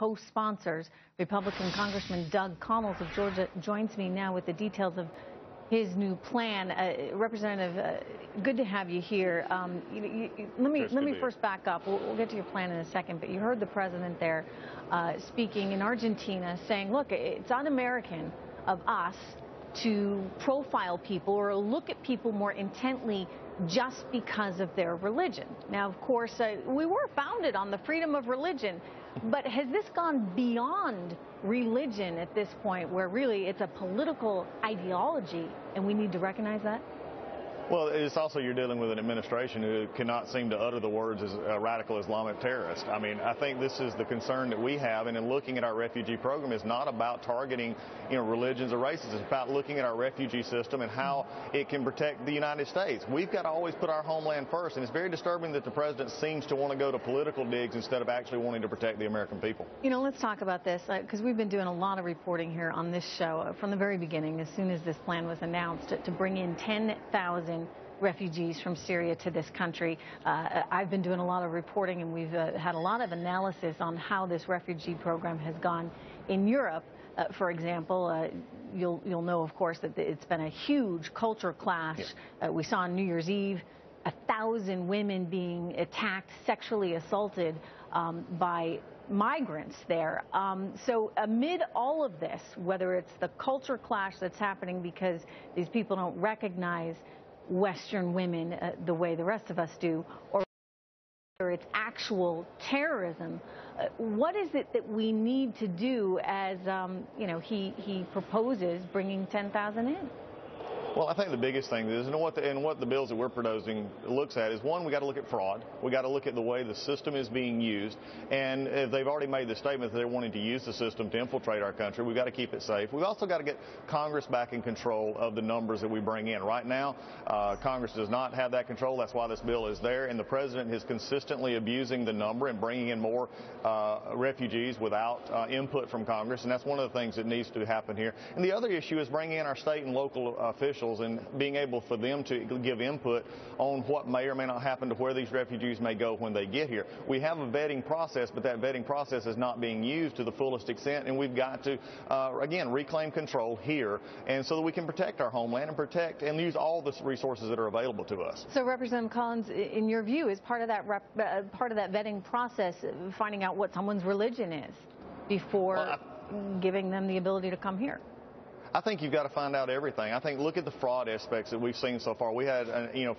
co-sponsors. Republican Congressman Doug Connells of Georgia joins me now with the details of his new plan. Representative, good to have you here. Let me first back up. We'll get to your plan in a second, but you heard the president there speaking in Argentina saying, look, it's un-American of us to profile people or look at people more intently just because of their religion. Now, of course, we were founded on the freedom of religion, but has this gone beyond religion at this point where really it's a political ideology and we need to recognize that? Well, it's also you're dealing with an administration who cannot seem to utter the words as a radical Islamic terrorist. I mean, I think this is the concern that we have, and in looking at our refugee program, is not about targeting, religions or races. It's about looking at our refugee system and how it can protect the United States. We've got to always put our homeland first, and it's very disturbing that the president seems to want to go to political digs instead of actually wanting to protect the American people. Let's talk about this, because we've been doing a lot of reporting here on this show from the very beginning, as soon as this plan was announced, to bring in 10,000 refugees from Syria to this country. I've been doing a lot of reporting, and we've had a lot of analysis on how this refugee program has gone in Europe. For example, you'll know, of course, that it's been a huge culture clash. Yeah. We saw on New Year's Eve 1,000 women being attacked, sexually assaulted by migrants there. So amid all of this, whether it's the culture clash that's happening because these people don't recognize Western women the way the rest of us do, or it's actual terrorism, what is it that we need to do as, he proposes bringing 10,000 in? Well, I think the biggest thing is, and what the bills that we're proposing looks at is, one, we got to look at fraud. We got to look at the way the system is being used. And if they've already made the statement that they're wanting to use the system to infiltrate our country, we've got to keep it safe. We've also got to get Congress back in control of the numbers that we bring in. Right now, Congress does not have that control. That's why this bill is there. And the president is consistently abusing the number and bringing in more refugees without input from Congress. And that's one of the things that needs to happen here. And the other issue is bringing in our state and local officials and being able for them to give input on what may or may not happen to where these refugees may go when they get here. We have a vetting process, but that vetting process is not being used to the fullest extent, and we've got to, again, reclaim control here, and so that we can protect our homeland and protect and use all the resources that are available to us. So, Representative Collins, in your view, is part of that vetting process finding out what someone's religion is before giving them the ability to come here? I think you've got to find out everything. I think look at the fraud aspects that we've seen so far. We had,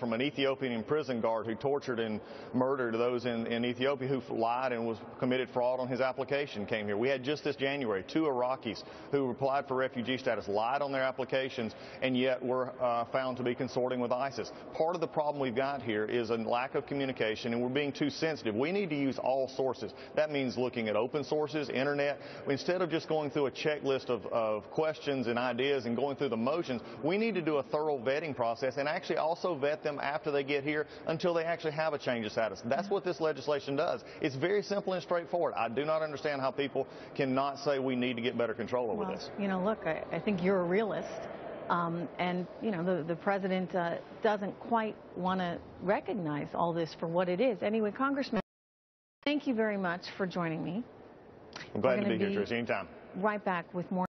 from an Ethiopian prison guard who tortured and murdered those in Ethiopia who lied and committed fraud on his application, came here. We had just this January 2 Iraqis who applied for refugee status, lied on their applications, and yet were found to be consorting with ISIS. Part of the problem we've got here is a lack of communication, and we're being too sensitive. We need to use all sources. That means looking at open sources, internet. Instead of just going through a checklist of questions and ideas and going through the motions, we need to do a thorough vetting process and actually also vet them after they get here until they actually have a change of status. That's what this legislation does. It's very simple and straightforward. I do not understand how people cannot say we need to get better control over this. Look, I think you're a realist. And, the president doesn't quite want to recognize all this for what it is. Anyway, Congressman, thank you very much for joining me. I'm glad to be here, Trish. Anytime. Right back with more.